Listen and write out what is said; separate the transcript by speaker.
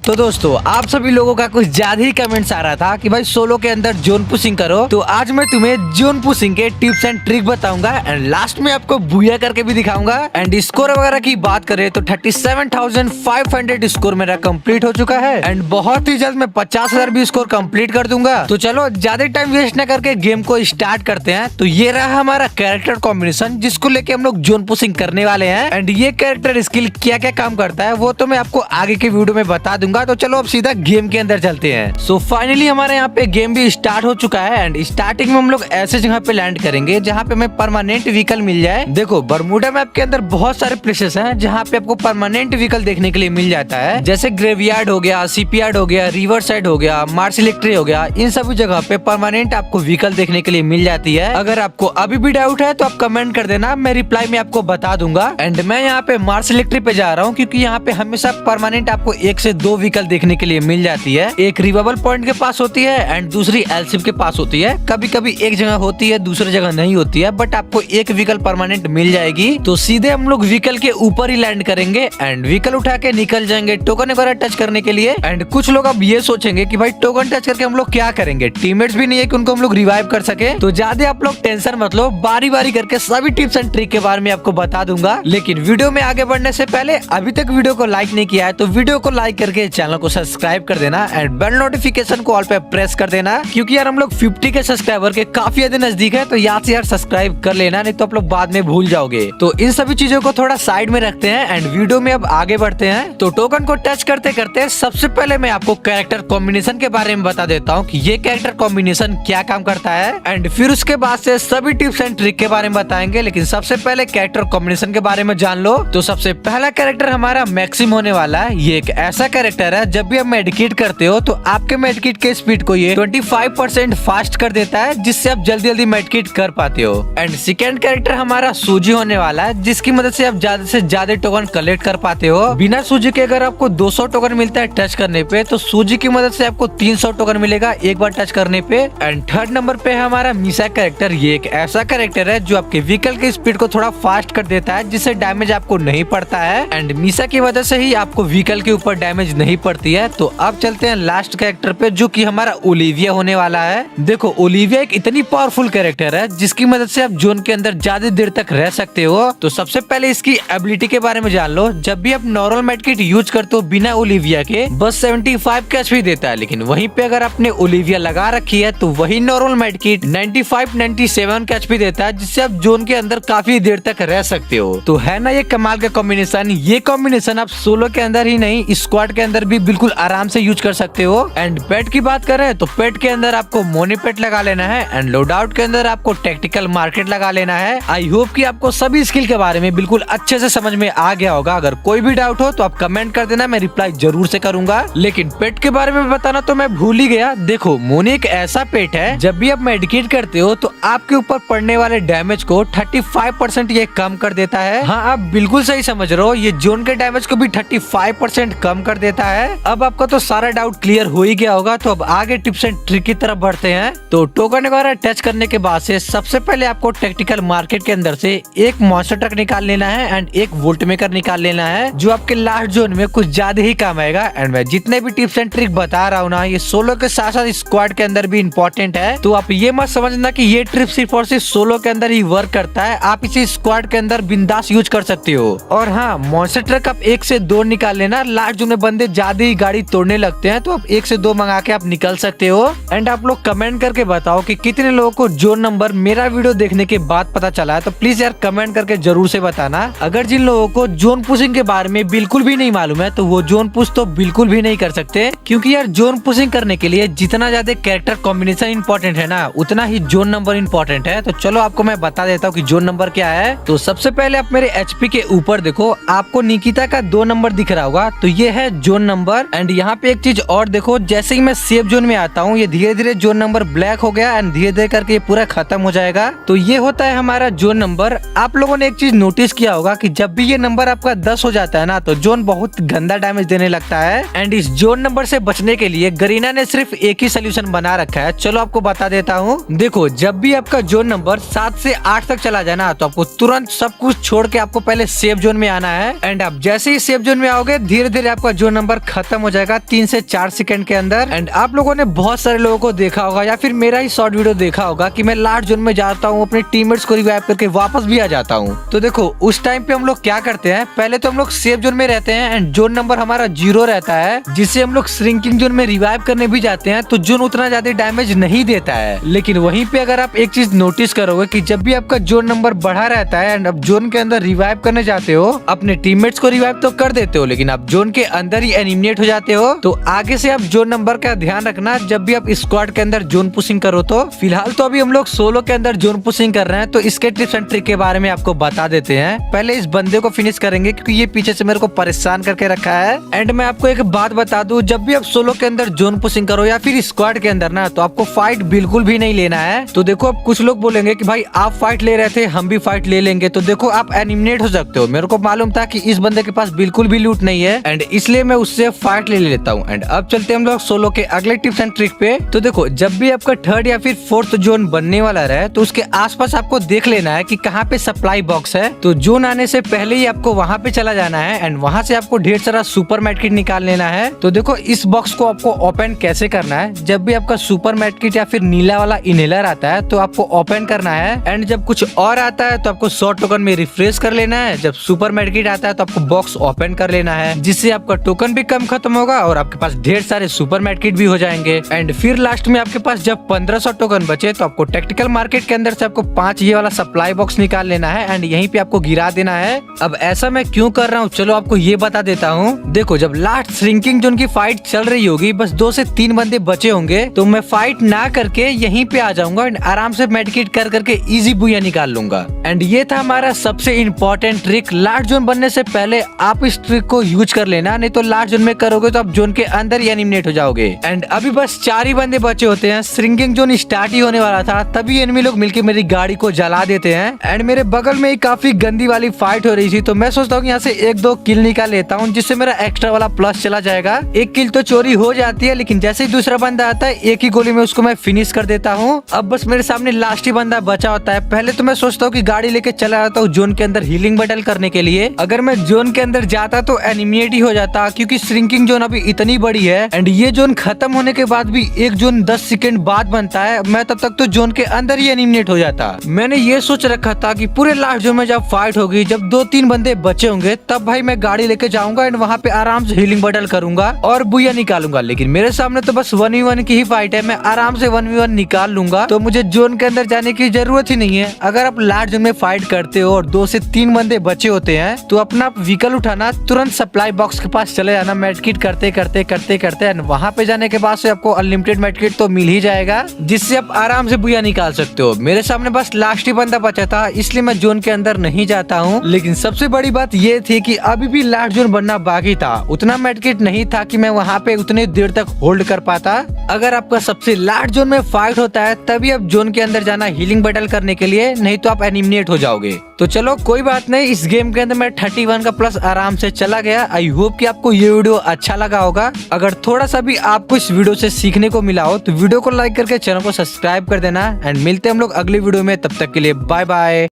Speaker 1: तो दोस्तों आप सभी लोगों का कुछ ज्यादा ही कमेंट्स आ रहा था कि भाई सोलो के अंदर जोन पुशिंग करो, तो आज मैं तुम्हें जोन पुशिंग के टिप्स एंड ट्रिक बताऊंगा एंड लास्ट में आपको बुया करके भी दिखाऊंगा। एंड स्कोर वगैरह की बात करें तो 37,500 स्कोर मेरा कंप्लीट हो चुका है एंड बहुत ही जल्द मैं 50,000 भी स्कोर कंप्लीट कर दूंगा। तो चलो ज्यादा टाइम वेस्ट न करके गेम को स्टार्ट करते हैं। तो ये रहा हमारा कैरेक्टर कॉम्बिनेशन जिसको लेके हम लोग जोन पुशिंग करने वाले हैं एंड ये कैरेक्टर स्किल क्या क्या काम करता है वो तो मैं आपको आगे के वीडियो में बता दूंगा। तो चलो अब सीधा गेम के अंदर चलते हैं। सो फाइनली हमारे यहाँ पे गेम भी स्टार्ट हो चुका है एंड स्टार्टिंग में हम लोग ऐसे जगह पे लैंड करेंगे जहाँ पे हमें परमानेंट व्हीकल मिल जाए। देखो बरमूडा मैप के अंदर बहुत सारे प्लेसेस हैं जहाँ पे आपको परमानेंट व्हीकल देखने के लिए मिल जाता है, जैसे ग्रेवयार्ड हो गया, सीपीयार्ड हो गया, रिवर साइड हो गया, मार्स इलेक्ट्री हो गया। इन सभी जगह पे परमानेंट आपको व्हीकल देखने के लिए मिल जाती है। अगर आपको अभी भी डाउट है तो आप कमेंट कर देना, मैं रिप्लाई में आपको बता दूंगा। एंड मैं यहाँ पे मार्स इलेक्ट्री पे जा रहा हूँ क्योंकि यहाँ पे हमेशा परमानेंट आपको 1 से 2 व्हीकल देखने के लिए मिल जाती है। एक रिवाइवल पॉइंट के पास होती है एंड दूसरी एलसिप के पास होती है। कभी कभी एक जगह होती है दूसरी जगह नहीं होती है, बट आपको एक व्हीकल परमानेंट मिल जाएगी। तो सीधे हम लोग व्हीकल के ऊपर ही लैंड करेंगे एंड व्हीकल उठा के निकल जाएंगे टोकन वगैरह टच करने के लिए। एंड कुछ लोग अब ये सोचेंगे कि भाई टोकन टच करके हम लोग क्या करेंगे, टीममेट्स भी नहीं है कि उनको हम लोग रिवाइव कर सके। तो ज्यादा आप लोग टेंशन मत लो, बारी बारी करके सभी टिप्स एंड ट्रिक के बारे में आपको बता दूंगा। लेकिन वीडियो में आगे बढ़ने से पहले अभी तक वीडियो को लाइक नहीं किया है तो वीडियो को लाइक करके चैनल को सब्सक्राइब कर देना एंड बेल नोटिफिकेशन को ऑल पे प्रेस कर देना, क्योंकि यार हम लोग 50 के सब्सक्राइबर के काफी ज्यादा नजदीक है। तो याद से यार सब्सक्राइब कर लेना, नहीं तो आप लोग बाद में भूल जाओगे। तो इन सभी चीजों को थोड़ा साइड में रखते हैं एंड वीडियो में अब आगे बढ़ते हैं। तो टोकन को टच करते करते सबसे पहले मैं आपको कैरेक्टर कॉम्बिनेशन के बारे में बता देता हूँ कि ये कैरेक्टर कॉम्बिनेशन क्या काम करता है एंड फिर उसके बाद से सभी टिप्स एंड ट्रिक के बारे में बताएंगे। लेकिन सबसे पहले कैरेक्टर कॉम्बिनेशन के बारे में जान लो। तो सबसे पहला कैरेक्टर हमारा मैक्सिम होने वाला है। ये एक ऐसा कैरेक्टर है जब भी आप मेडिकेट करते हो तो आपके मेडिकेट के स्पीड को ये 25% फास्ट कर देता है, जिससे आप जल्दी जल्दी मेडिकेट कर पाते हो। एंड सेकेंड कैरेक्टर हमारा सूजी होने वाला है, जिसकी मदद से आप ज्यादा से ज्यादा टोकन कलेक्ट कर पाते हो। बिना सूजी के अगर आपको 200 टोकन मिलता है टच करने पे, तो सूजी की मदद से आपको 300 टोकन मिलेगा एक बार टच करने पे। एंड थर्ड नंबर पे है हमारा मीसा कैरेक्टर। ये एक ऐसा कैरेक्टर है जो आपके व्हीकल के स्पीड को थोड़ा फास्ट कर देता है, जिससे डैमेज आपको नहीं पड़ता है एंड मीसा की वजह से ही आपको व्हीकल के ऊपर डैमेज नहीं पड़ती है। तो अब चलते हैं लास्ट कैरेक्टर पे जो कि हमारा ओलिविया होने वाला है। देखो ओलिविया एक इतनी पावरफुल कैरेक्टर है जिसकी मदद से आप जोन के अंदर ज्यादा देर तक रह सकते हो। तो सबसे पहले इसकी एबिलिटी के बारे में जान लो। जब भी आप नॉर्मल मेडकिट यूज करते हो बिना ओलिविया के, बस 75 का एचपी देता है, लेकिन वहीं पे अगर आपने ओलिविया लगा रखी है तो वही नॉर्मल मेडकिट 95-97 का एचपी देता है, जिससे आप जोन के अंदर काफी देर तक रह सकते हो। तो है ना ये कमाल का कॉम्बिनेशन। ये कॉम्बिनेशन आप सोलो के अंदर ही नहीं स्क्वाड के अंदर भी बिल्कुल आराम से यूज कर सकते हो। एंड पेट की बात करें तो पेट के अंदर आपको मोनी पेट लगा लेना है एंड लोड आउट के अंदर आपको टैक्टिकल मार्केट लगा लेना है। आई होप कि आपको सभी स्किल के बारे में बिल्कुल अच्छे से समझ में आ गया होगा। अगर कोई भी डाउट हो तो आप कमेंट कर देना, मैं रिप्लाई जरूर से करूंगा। लेकिन पेट के बारे में बताना तो मैं भूल ही गया। देखो मोनी एक ऐसा पेट है जब भी आप मेडिकेट करते हो तो आपके ऊपर पड़ने वाले डैमेज को 35% ये कम कर देता है। हाँ आप बिल्कुल सही समझ रहे हो, ये जोन के डैमेज को भी 35% कम कर देता है। अब आपका तो सारा डाउट क्लियर हो ही गया होगा। तो अब आगे टिप्स एंड ट्रिक की तरफ बढ़ते हैं। तो टोकन वगैरह टच करने के बाद से सबसे पहले आपको टैक्टिकल मार्केट के अंदर से एक मॉन्स्टर ट्रक निकाल लेना है एंड एक वोल्ट मेकर निकाल लेना है, जो आपके लास्ट जोन में कुछ ज्यादा ही काम आएगा। एंड मैं जितने भी टिप्स एंड ट्रिक बता रहा हूँ ना, ये सोलो के साथ साथ स्क्वाड के अंदर भी इम्पोर्टेंट है। तो आप ये मत समझना कि ये ट्रिप सिर्फ और सिर्फ सोलो के अंदर ही वर्क करता है, आप इसे स्क्वाड के अंदर बिंदास यूज कर सकते हो। और हाँ मॉन्स्टर ट्रक आप 1 से 2 निकाल लेना। लास्ट जोन में बंदे ज्यादा ही गाड़ी तोड़ने लगते हैं, तो आप 1 से 2 मंगा के आप निकल सकते हो। एंड आप लोग कमेंट करके बताओ कि कितने लोगों को जोन नंबर मेरा वीडियो देखने के बाद पता चला है। तो प्लीज यार कमेंट करके जरूर से बताना। अगर जिन लोगों को जोन पुशिंग के बारे में बिल्कुल भी नहीं मालूम है तो वो जोन पुश तो बिल्कुल भी नहीं कर सकते, क्योंकि यार जोन पुशिंग करने के लिए जितना ज्यादा कैरेक्टर कॉम्बिनेशन इंपॉर्टेंट है ना, उतना ही जोन नंबर इंपॉर्टेंट है। तो चलो आपको मैं बता देता हूँ कि जोन नंबर क्या है। तो सबसे पहले आप मेरे एचपी के ऊपर देखो, आपको निकिता का 2 नंबर दिख रहा होगा, तो ये है जोन नंबर। एंड यहाँ पे एक चीज और देखो, जैसे ही मैं सेफ जोन में आता हूँ ये धीरे धीरे जोन नंबर ब्लैक हो गया एंड धीरे धीरे करके ये पूरा खत्म हो जाएगा। तो ये होता है हमारा जोन नंबर। आप लोगों ने एक चीज नोटिस किया होगा कि जब भी ये नंबर आपका 10 हो जाता है ना, तो जोन बहुत गंदा डैमेज देने लगता है। एंड इस जोन नंबर से बचने के लिए गरीना ने सिर्फ एक ही सोल्यूशन बना रखा है। चलो आपको बता देता हूँ। देखो जब भी आपका जोन नंबर 7 से 8 तक चला जाए ना, तो आपको तुरंत सब कुछ छोड़ के आपको पहले सेफ जोन में आना है। एंड आप जैसे ही सेफ जोन में आओगे धीरे धीरे आपका जोन नंबर नंबर खत्म हो जाएगा 3 से 4 सेकंड के अंदर। एंड आप लोगों ने बहुत सारे लोगों को देखा होगा या फिर मेरा ही शॉर्ट वीडियो देखा होगा कि मैं लास्ट जोन में जाता हूँ, अपने टीममेट्स को रिवाइव करके वापस भी आ जाता हूँ। तो देखो उस टाइम पे हम लोग क्या करते हैं, पहले तो हम लोग सेफ जोन में रहते हैं एंड जोन नंबर हमारा 0 रहता है, जिससे हम लोग श्रिंकिंग जोन में रिवाइव करने भी जाते हैं तो जोन उतना ज्यादा डैमेज नहीं देता है। लेकिन वहीं पे अगर आप एक चीज नोटिस करोगे कि जब भी आपका जोन नंबर बढ़ा रहता है एंड अब जोन के अंदर रिवाइव करने जाते हो, अपने टीममेट्स को रिवाइव तो कर देते हो लेकिन आप जोन के अंदर ही एलिमिनेट हो जाते हो। तो आगे से आप जोन नंबर का ध्यान रखना जब भी आप स्क्वाड के अंदर जोन पुशिंग करो। तो फिलहाल तो अभी हम लोग सोलो के अंदर जोन पुशिंग कर रहे हैं, तो इसके टिप्स एंड ट्रिक के बारे में आपको बता देते हैं। पहले इस बंदे को फिनिश करेंगे क्योंकि ये पीछे से मेरे को परेशान करके रखा है। एंड मैं आपको एक बात बता दूं, जब भी आप सोलो के अंदर जोन पुशिंग करो या फिर स्क्वाड के अंदर ना, तो आपको फाइट बिल्कुल भी नहीं लेना है। तो देखो अब कुछ लोग बोलेंगे कि भाई आप फाइट ले रहे थे, हम भी फाइट ले लेंगे, तो देखो आप एलिमिनेट हो सकते हो। मेरे को मालूम था कि इस बंदे के पास बिल्कुल भी लूट नहीं है एंड इसलिए मैं उससे फाइट ले लेता हूँ। एंड अब चलते हैं हम लोग सोलो के अगले टिप्स एंड ट्रिक पे। तो देखो जब भी आपका 3rd या फिर 4th जोन बनने वाला रहे तो उसके आसपास आपको देख लेना है कि कहाँ पे सप्लाई बॉक्स है। तो जोन आने से पहले ही आपको वहाँ पे चला जाना है एंड वहाँ से आपको ढेर सारा सुपर मेडकिट निकाल लेना है। तो देखो इस बॉक्स को आपको ओपन कैसे करना है, जब भी आपका सुपर मेडकिट या फिर नीला वाला इनहेलर आता है तो आपको ओपन करना है एंड जब कुछ और आता है तो आपको 100 टोकन में रिफ्रेश कर लेना है। जब सुपर मेडकिट आता है तो आपको बॉक्स ओपन कर लेना है, जिससे आपका टोकन भी कम खत्म होगा और आपके पास ढेर सारे सुपर मेडकिट भी हो जाएंगे। एंड फिर लास्ट में आपके पास जब 1500 टोकन बचे तो आपको टेक्टिकल मार्केट के अंदर से आपको 5 ये वाला सप्लाई बॉक्स निकाल लेना है एंड यहीं पे आपको गिरा देना है। अब ऐसा मैं क्यों कर रहा हूँ चलो आपको ये बता देता हूँ। देखो जब लास्ट श्रिंकिंग जोन की फाइट चल रही होगी, बस 2 से 3 बंदे बचे होंगे, तो मैं फाइट ना करके यहीं पे आ जाऊंगा एंड आराम से मेडकिट कर करके इजी बुया निकाल लूंगा। एंड ये था हमारा सबसे इम्पोर्टेंट ट्रिक। लास्ट जोन बनने से पहले आप इस ट्रिक को यूज कर लेना, नहीं तो लास्ट जोन में करोगे तो आप जोन के अंदर ही एलिमिनेट हो जाओगे। एंड अभी बस 4 ही बंदे बचे होते हैं, श्रिंकिंग जोन स्टार्ट ही होने वाला था, तभी एनिमी लोग मिलके मेरी गाड़ी को जला देते हैं। एंड मेरे बगल में ही काफी गंदी वाली फाइट हो रही थी, तो मैं सोचता हूँ यहाँ से 1-2 किल निकाल लेता हूँ, जिससे मेरा एक्स्ट्रा वाला प्लस चला जाएगा। 1 किल तो चोरी हो जाती है, लेकिन जैसे ही दूसरा बंदा आता है एक ही गोली में उसको मैं फिनिश कर देता हूँ। अब बस मेरे सामने लास्ट ही बंदा बचा होता है। पहले तो मैं सोचता हूँ कि गाड़ी लेके चला जाता हूँ जोन के अंदर हीलिंग बैटल करने के लिए। अगर मैं जोन के अंदर जाता तो एलिमिनेट ही हो जाता, क्योंकि श्रिंकिंग जोन अभी इतनी बड़ी है एंड ये जोन खत्म होने के बाद भी एक जोन 10 सेकंड बाद बनता है, मैं तब तक तो जोन के अंदर ही एलिमिनेट हो जाता। मैंने ये सोच रखा था कि पूरे लास्ट जोन में जब फाइट होगी, जब 2-3 बंदे बचे होंगे, तब भाई मैं गाड़ी लेके जाऊंगा एंड वहाँ पे आराम से हीलिंग बैटल करूंगा और बुया निकालूंगा। लेकिन मेरे सामने तो बस 1v1 की ही फाइट है, मैं आराम से 1v1 निकाल लूंगा, तो मुझे जोन के अंदर जाने की जरूरत ही नहीं है। अगर आप लास्ट जोन में फाइट करते हो और 2 से 3 बंदे बचे होते हैं, तो अपना व्हीकल उठाना, तुरंत सप्लाई बॉक्स के पास चले जाना, मेडकिट करते करते करते करते वहाँ पे जाने के बाद से आपको अनलिमिटेड मेडकिट तो मिल ही जाएगा, जिससे आप आराम से बुया निकाल सकते हो। मेरे सामने बस लास्ट ही बंदा बचा था, इसलिए मैं जोन के अंदर नहीं जाता हूँ। लेकिन सबसे बड़ी बात ये थी कि अभी भी लास्ट जोन बनना बाकी था, उतना मेडकिट नहीं था कि मैं वहाँ पे उतनी देर तक होल्ड कर पाता। अगर आपका सबसे लास्ट जोन में फाइट होता है तभी आप जोन के अंदर जाना हीलिंग बैटल करने के लिए, नहीं तो आप एलिमिनेट हो जाओगे। तो चलो कोई बात नहीं, इस गेम के अंदर मैं 31 का प्लस आराम से चला गया। आई होप कि आपको ये वीडियो अच्छा लगा होगा। अगर थोड़ा सा भी आपको इस वीडियो से सीखने को मिला हो तो वीडियो को लाइक करके चैनल को सब्सक्राइब कर देना एंड मिलते हैं हम लोग अगली वीडियो में। तब तक के लिए बाय बाय।